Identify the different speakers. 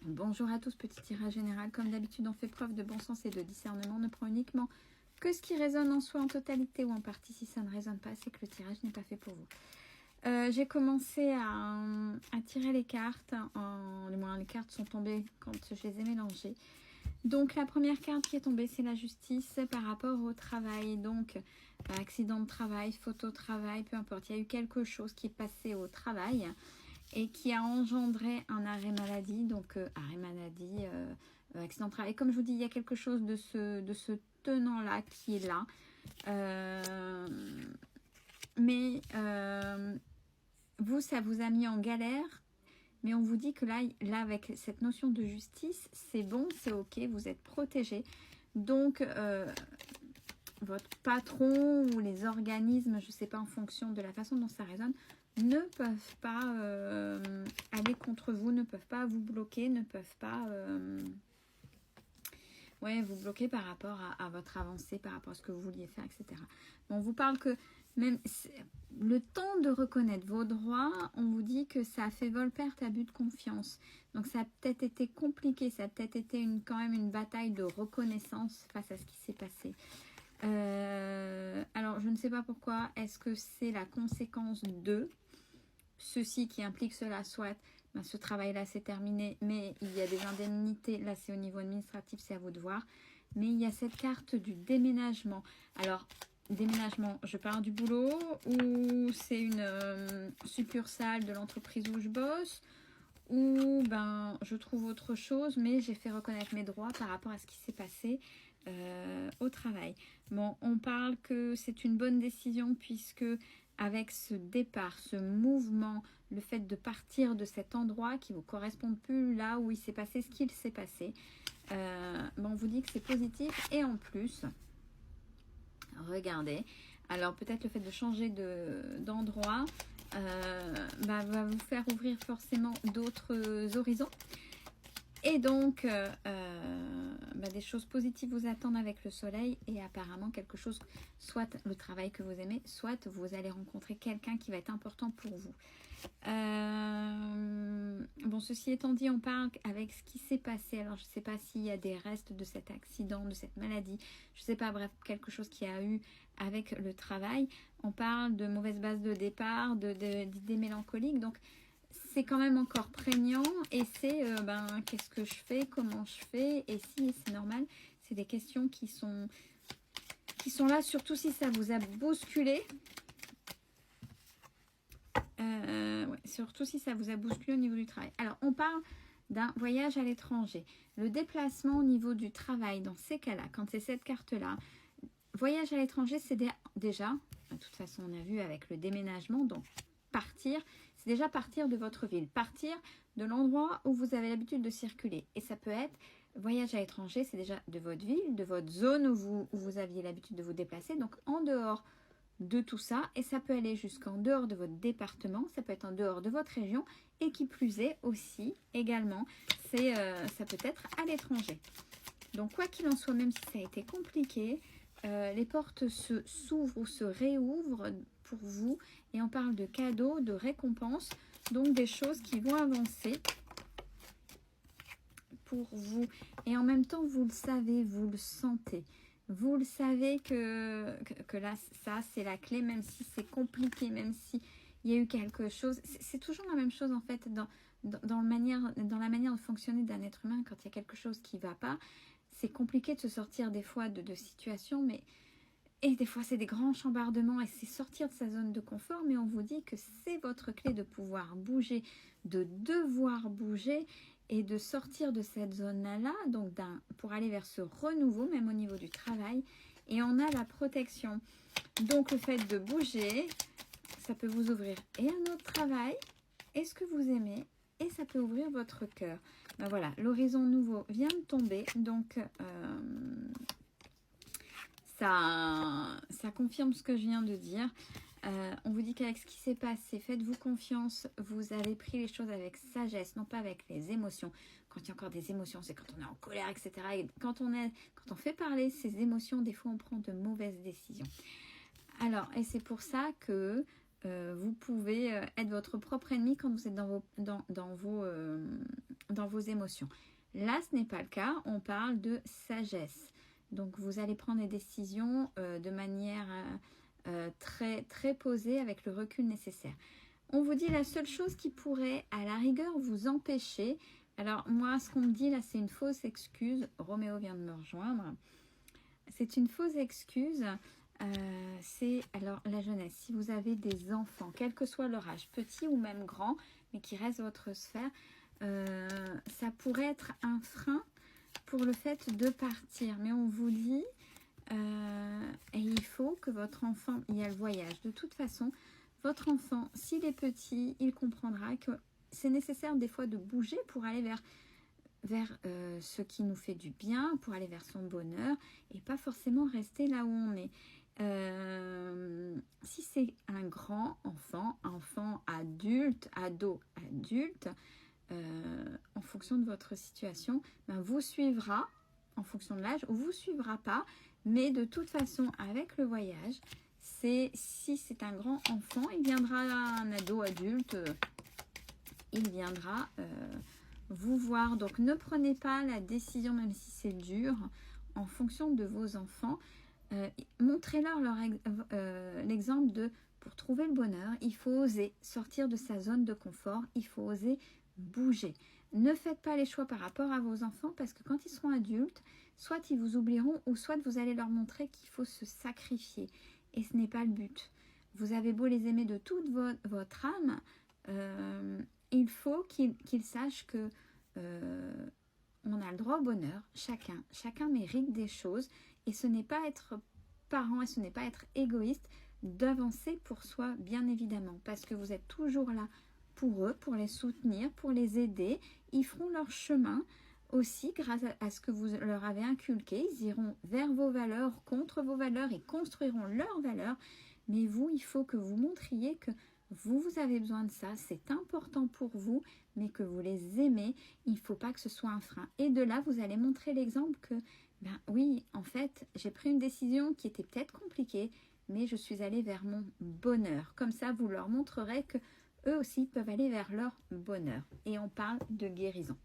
Speaker 1: Bonjour à tous, petit tirage général. Comme d'habitude, on fait preuve de bon sens et de discernement. On ne prend uniquement que ce qui résonne en soi en totalité ou en partie. Si ça ne résonne pas, c'est que le tirage n'est pas fait pour vous. J'ai commencé à tirer les cartes. Du moins, les cartes sont tombées quand je les ai mélangées. Donc, la première carte qui est tombée, c'est la justice par rapport au travail. Donc, accident de travail, photo de travail, peu importe. Il y a eu quelque chose qui est passé au travail et qui a engendré un arrêt maladie. Donc, arrêt maladie, accident de travail. Et comme je vous dis, il y a quelque chose de ce tenant-là qui est là. Vous, ça vous a mis en galère. Mais on vous dit que là, avec cette notion de justice, c'est bon, c'est ok, vous êtes protégé. Donc, votre patron ou les organismes, je ne sais pas, en fonction de la façon dont ça résonne, ne peuvent pas aller contre vous, ne peuvent pas vous bloquer, ne peuvent pas vous bloquer par rapport à votre avancée, par rapport à ce que vous vouliez faire, etc. Bon, on vous parle que même le temps de reconnaître vos droits, on vous dit que ça a fait vol-perte, abus de confiance. Donc ça a peut-être été compliqué, ça a peut-être été quand même une bataille de reconnaissance face à ce qui s'est passé. Alors je ne sais pas pourquoi, est-ce que c'est la conséquence de ceci qui implique cela, soit ce travail-là c'est terminé, mais il y a des indemnités, là c'est au niveau administratif, c'est à vous de voir. Mais il y a cette carte du déménagement. Alors, déménagement, je pars du boulot ou c'est une succursale de l'entreprise où je bosse ou je trouve autre chose, mais j'ai fait reconnaître mes droits par rapport à ce qui s'est passé au travail. Bon, on parle que c'est une bonne décision puisque avec ce départ, ce mouvement, le fait de partir de cet endroit qui ne vous correspond plus là où il s'est passé ce qu'il s'est passé, on vous dit que c'est positif. Et en plus, regardez, alors peut-être le fait de changer d'endroit va vous faire ouvrir forcément d'autres horizons. Et donc, des choses positives vous attendent avec le soleil et apparemment quelque chose, soit le travail que vous aimez, soit vous allez rencontrer quelqu'un qui va être important pour vous. Bon, ceci étant dit, on parle avec ce qui s'est passé. Alors, je ne sais pas s'il y a des restes de cet accident, de cette maladie. Je ne sais pas, bref, quelque chose qui a eu avec le travail. On parle de mauvaise base de départ, d'idées mélancoliques. Donc, c'est quand même encore prégnant et c'est qu'est-ce que je fais, comment je fais et si c'est normal. C'est des questions qui sont là, surtout si ça vous a bousculé. Surtout si ça vous a bousculé au niveau du travail. Alors, on parle d'un voyage à l'étranger. Le déplacement au niveau du travail, dans ces cas-là, quand c'est cette carte-là, voyage à l'étranger, c'est déjà, de toute façon, on a vu avec le déménagement, donc partir, c'est déjà partir de votre ville, partir de l'endroit où vous avez l'habitude de circuler. Et ça peut être voyage à l'étranger, c'est déjà de votre ville, de votre zone où vous aviez l'habitude de vous déplacer, donc en dehors de tout ça, et ça peut aller jusqu'en dehors de votre département, ça peut être en dehors de votre région, et qui plus est aussi, également, ça peut être à l'étranger. Donc quoi qu'il en soit, même si ça a été compliqué, les portes s'ouvrent ou se réouvrent pour vous, et on parle de cadeaux, de récompenses, donc des choses qui vont avancer pour vous. Et en même temps, vous le savez, vous le sentez. Vous le savez que là, ça, c'est la clé, même si c'est compliqué, même s'il y a eu quelque chose. C'est toujours la même chose, en fait, dans la manière de fonctionner d'un être humain. Quand il y a quelque chose qui ne va pas, c'est compliqué de se sortir des fois de situations, et des fois, c'est des grands chambardements et c'est sortir de sa zone de confort. Mais on vous dit que c'est votre clé de pouvoir bouger, de devoir bouger et de sortir de cette zone-là, donc pour aller vers ce renouveau, même au niveau du travail. Et on a la protection. Donc, le fait de bouger, ça peut vous ouvrir et un autre travail, et ce que vous aimez, et ça peut ouvrir votre cœur. Voilà, l'horizon nouveau vient de tomber, donc ça confirme ce que je viens de dire. On vous dit qu'avec ce qui s'est passé, faites-vous confiance, vous avez pris les choses avec sagesse, non pas avec les émotions. Quand il y a encore des émotions, c'est quand on est en colère, etc. Et quand on fait parler ces émotions, des fois on prend de mauvaises décisions. Alors, et c'est pour ça que vous pouvez être votre propre ennemi quand vous êtes dans dans vos émotions. Là, ce n'est pas le cas, on parle de sagesse. Donc, vous allez prendre des décisions de manière très, très posée avec le recul nécessaire. On vous dit la seule chose qui pourrait, à la rigueur, vous empêcher. Alors, moi, ce qu'on me dit là, c'est une fausse excuse. Roméo vient de me rejoindre. C'est une fausse excuse. C'est alors la jeunesse. Si vous avez des enfants, quel que soit leur âge, petit ou même grand, mais qui reste votre sphère, ça pourrait être un frein pour le fait de partir. Mais on vous dit, et il faut que votre enfant, il y a le voyage. De toute façon, votre enfant, s'il est petit, il comprendra que c'est nécessaire des fois de bouger pour aller vers ce qui nous fait du bien, pour aller vers son bonheur et pas forcément rester là où on est. Si c'est un grand enfant, adulte, ado, adulte, en fonction de votre situation, ben vous suivra en fonction de l'âge ou vous suivra pas, mais de toute façon avec le voyage, si c'est un grand enfant, il viendra un ado adulte, il viendra vous voir. Donc ne prenez pas la décision, même si c'est dur, en fonction de vos enfants. Montrez-leur l'exemple de, pour trouver le bonheur, il faut oser sortir de sa zone de confort, il faut oser bouger. Ne faites pas les choix par rapport à vos enfants parce que quand ils seront adultes, soit ils vous oublieront ou soit vous allez leur montrer qu'il faut se sacrifier. Et ce n'est pas le but. Vous avez beau les aimer de toute votre âme, il faut qu'ils sachent que on a le droit au bonheur, chacun mérite des choses et ce n'est pas être parent et ce n'est pas être égoïste d'avancer pour soi, bien évidemment, parce que vous êtes toujours là pour eux, pour les soutenir, pour les aider. Ils feront leur chemin aussi grâce à ce que vous leur avez inculqué. Ils iront vers vos valeurs, contre vos valeurs et construiront leurs valeurs. Mais vous, il faut que vous montriez que vous avez besoin de ça, c'est important pour vous, mais que vous les aimez, il ne faut pas que ce soit un frein. Et de là, vous allez montrer l'exemple que, ben oui, en fait, j'ai pris une décision qui était peut-être compliquée, mais je suis allée vers mon bonheur. Comme ça, vous leur montrerez que eux aussi peuvent aller vers leur bonheur. Et on parle de guérison.